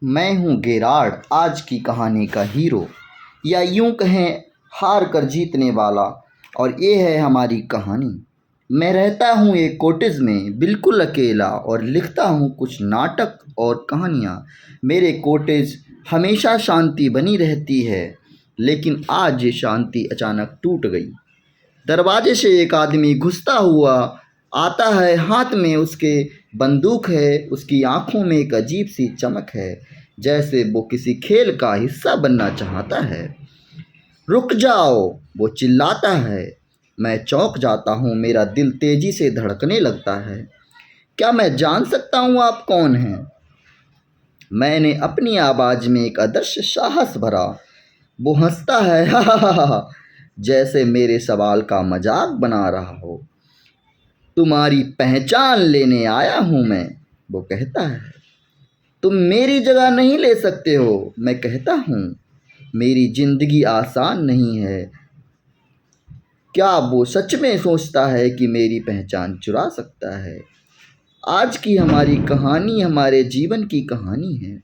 मैं हूँ गेरार्ड, आज की कहानी का हीरो, या यूं कहें हार कर जीतने वाला। और ये है हमारी कहानी। मैं रहता हूँ एक कॉटेज में बिल्कुल अकेला और लिखता हूँ कुछ नाटक और कहानियाँ। मेरे कॉटेज हमेशा शांति बनी रहती है, लेकिन आज ये शांति अचानक टूट गई। दरवाजे से एक आदमी घुसता हुआ आता है, हाथ में उसके बंदूक है, उसकी आंखों में एक अजीब सी चमक है, जैसे वो किसी खेल का हिस्सा बनना चाहता है। रुक जाओ, वो चिल्लाता है। मैं चौंक जाता हूँ, मेरा दिल तेजी से धड़कने लगता है। क्या मैं जान सकता हूँ आप कौन हैं? मैंने अपनी आवाज़ में एक अदृश्य साहस भरा। वो हंसता है, हा हा हा हा, जैसे मेरे सवाल का मजाक बना रहा हो। तुम्हारी पहचान लेने आया हूँ मैं, वो कहता है। तुम मेरी जगह नहीं ले सकते हो, मैं कहता हूँ। मेरी जिंदगी आसान नहीं है। क्या वो सच में सोचता है कि मेरी पहचान चुरा सकता है? आज की हमारी कहानी हमारे जीवन की कहानी है।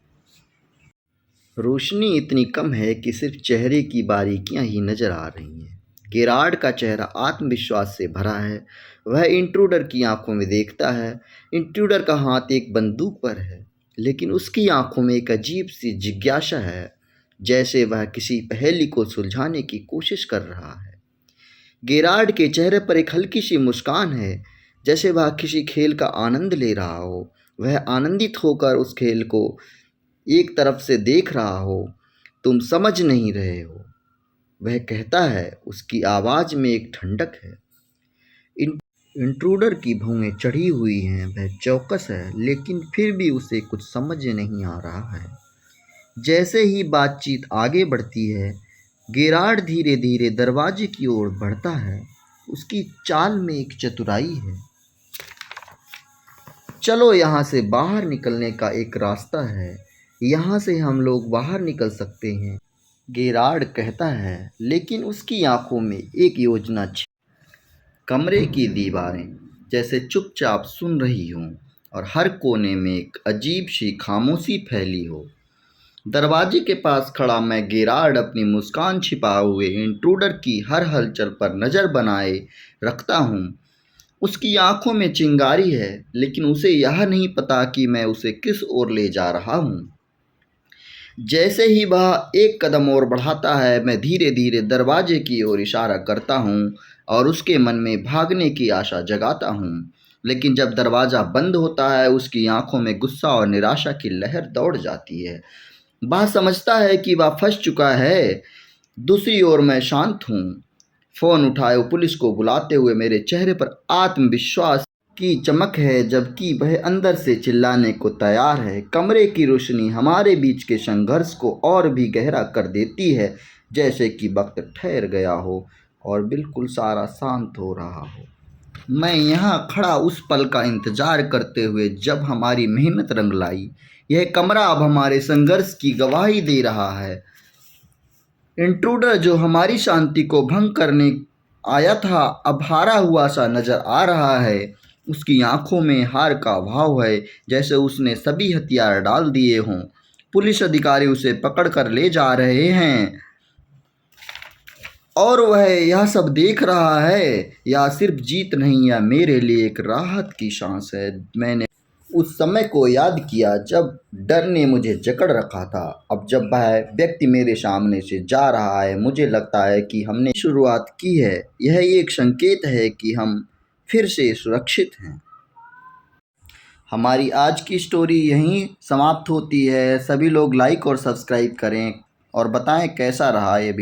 रोशनी इतनी कम है कि सिर्फ चेहरे की बारीकियां ही नजर आ रही हैं। गेरार्ड का चेहरा आत्मविश्वास से भरा है। वह इंट्रूडर की आंखों में देखता है। इंट्रूडर का हाथ एक बंदूक पर है, लेकिन उसकी आंखों में एक अजीब सी जिज्ञासा है, जैसे वह किसी पहेली को सुलझाने की कोशिश कर रहा है। गेरार्ड के चेहरे पर एक हल्की सी मुस्कान है, जैसे वह किसी खेल का आनंद ले रहा हो। वह आनंदित होकर उस खेल को एक तरफ से देख रहा हो। तुम समझ नहीं रहे हो, वह कहता है। उसकी आवाज़ में एक ठंडक है। इंट्रूडर की भौहें चढ़ी हुई हैं। वह चौकस है, लेकिन फिर भी उसे कुछ समझ नहीं आ रहा है। जैसे ही बातचीत आगे बढ़ती है, गेरार्ड धीरे धीरे दरवाजे की ओर बढ़ता है। उसकी चाल में एक चतुराई है। चलो, यहाँ से बाहर निकलने का एक रास्ता है। यहाँ से हम लोग बाहर निकल सकते हैं, गेरार्ड कहता है, लेकिन उसकी आंखों में एक योजना छिपी। कमरे की दीवारें जैसे चुपचाप सुन रही हों, और हर कोने में एक अजीब सी खामोशी फैली हो। दरवाजे के पास खड़ा मैं गेरार्ड अपनी मुस्कान छिपाए हुए इंट्रूडर की हर हलचल पर नज़र बनाए रखता हूँ। उसकी आंखों में चिंगारी है, लेकिन उसे यह नहीं पता कि मैं उसे किस ओर ले जा रहा हूँ। जैसे ही वह एक कदम और बढ़ाता है, मैं धीरे धीरे दरवाजे की ओर इशारा करता हूँ और उसके मन में भागने की आशा जगाता हूँ। लेकिन जब दरवाज़ा बंद होता है, उसकी आंखों में गुस्सा और निराशा की लहर दौड़ जाती है। वह समझता है कि वह फंस चुका है। दूसरी ओर मैं शांत हूँ, फ़ोन उठाए पुलिस को बुलाते हुए। मेरे चेहरे पर आत्मविश्वास की चमक है, जबकि वह अंदर से चिल्लाने को तैयार है। कमरे की रोशनी हमारे बीच के संघर्ष को और भी गहरा कर देती है, जैसे कि वक्त ठहर गया हो और बिल्कुल सारा शांत हो रहा हो। मैं यहाँ खड़ा उस पल का इंतजार करते हुए जब हमारी मेहनत रंग लाई। यह कमरा अब हमारे संघर्ष की गवाही दे रहा है। इंट्रूडर जो हमारी शांति को भंग करने आया था, अब हारा हुआ सा नजर आ रहा है। उसकी आंखों में हार का भाव है, जैसे उसने सभी हथियार डाल दिए हों। पुलिस अधिकारी उसे पकड़ कर ले जा रहे हैं, और वह यह सब देख रहा है। या सिर्फ जीत नहीं, या मेरे लिए एक राहत की सांस है। मैंने उस समय को याद किया जब डर ने मुझे जकड़ रखा था। अब जब वह व्यक्ति मेरे सामने से जा रहा है, मुझे लगता है कि हमने शुरुआत की है। यह एक संकेत है कि हम फिर से सुरक्षित हैं। हमारी आज की स्टोरी यहीं समाप्त होती है। सभी लोग लाइक और सब्सक्राइब करें और बताएं कैसा रहा ये भी।